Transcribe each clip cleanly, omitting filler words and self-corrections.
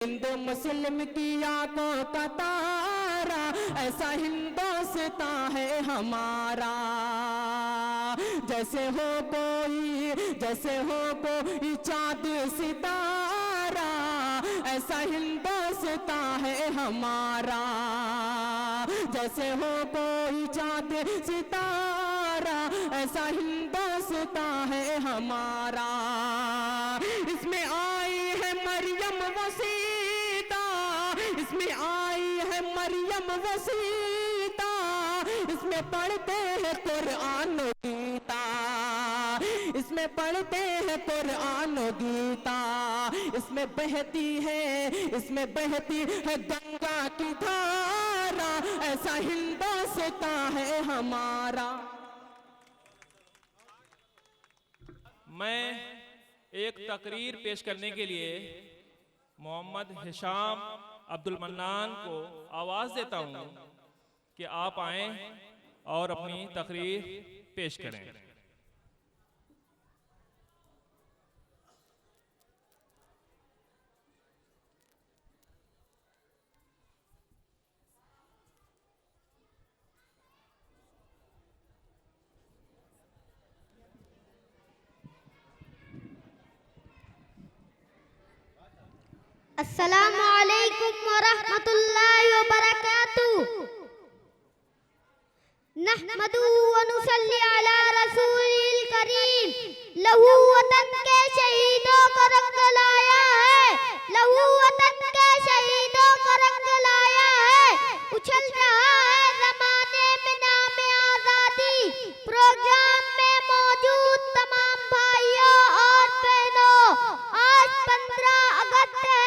हिंदू मुस्लिम की आंखों का तारा, ऐसा हिंदुस्तान है हमारा। जैसे हो कोई चाँद सितारा, ऐसा हिंदुस्तान है हमारा। जैसे हो कोई चाँद सितारा, ऐसा हिंदुस्तान है हमारा। इसमें आई है मरियम वसीता, इसमें आई है मरियम वसीता, इसमें पढ़ते हैं कुरान गीता, इसमें पढ़ते हैं कुरान गीता। इसमें बहती है गंगा की धारा, ऐसा हिंदुस्तान है हमारा। मैं एक तकरीर पेश करने के लिए मोहम्मद हिशाम अब्दुल मन्नान को आवाज़ देता हूँ कि आप आएँ और अपनी तकरीर पेश करें। अस्सलामु अलैकुम वरहमतुल्लाहि वबरकातुहू। नहमदुहु व नुसल्ली अला रसूलिल करीम। लहू वतन के शहीदों का रंग लाया है, लहू वतन के शहीदों का रंग लाया है। उछल रहा है ज़माने में नाम आज़ादी। प्रोग्राम में मौजूद तमाम भाइयों और बहनों, आज 15 अगस्त है।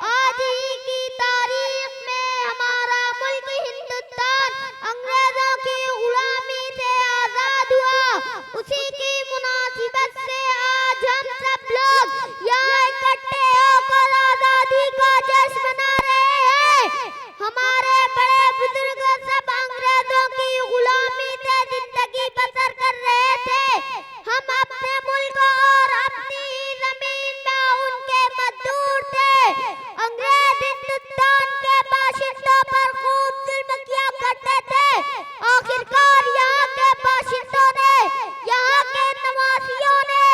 आज ही की तारीख में हमारा मुल्क हिंदुस्तान अंग्रेजों की गुलामी से आजाद हुआ। उसी की मुनासिबत से आज हम सब लोग यहाँ इकट्ठे होकर आजादी का जश्न मना रहे हैं। हमारे बड़े बुजुर्ग सब अंग्रेजों की गुलामी से जिंदगी बसर कर रहे थे। हम अपने मुल्क और अपनी जमीन में उनके मजदूर थे। अंग्रेज हिंदुस्तान के बाशिंदों पर खूब जुल्म किया करते थे। आखिरकार यहाँ के बाशिंदों ने, यहाँ के नवासियों ने,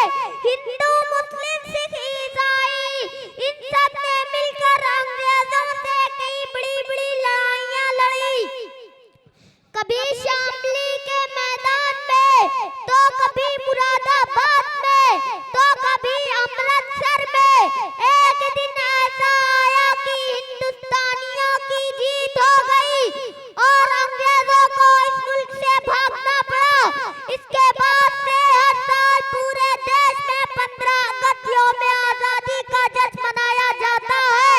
हिंदू मुस्लिम सिख ईसाई, इन सब ने मिलकर अंग्रेजों से कई बड़ी बड़ी लड़ाइयाँ लड़ी। कभी शामली के मैदान में, तो कभी मुरादाबाद में, तो कभी अमृतसर में। एक दिन ऐसा आया कि हिंदुस्तानियों की जीत हो गई और अंग्रेजों को इस मुल्क से भागना पड़ा। इसके बाद से हर साल पूरे देश में 15 अगस्त यौम आजादी का जश्न मनाया जाता है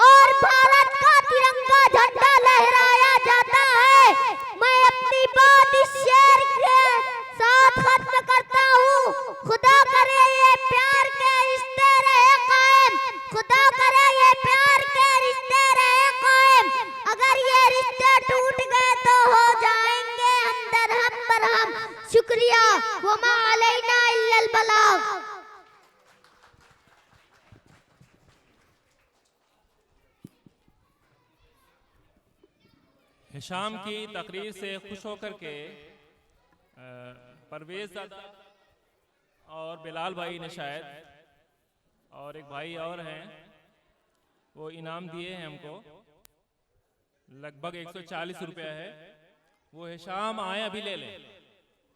और भारत का तिरंगा झंडा लहराया जाता है। मैं अपनी बात इस शेर के साथ खत्म करता हूँ। खुदा करे ये प्यार के रिश्ते रहे कायम, खुदा करे ये प्यार के रिश्ते रहे कायम। अगर ये रिश्ते टूट गए तो हो जाएंगे हम दरहम बरहम। शुक्रिया। वमा अलैना इल्लल बलाग। हिशाम की तकरीर से खुश होकर के परवेज दादा और बिलाल भाई ने शायद, और एक भाई और हैं, वो इनाम दिए हैं हमको। लगभग 140 रुपया है। वो हिशाम आए अभी ले लें।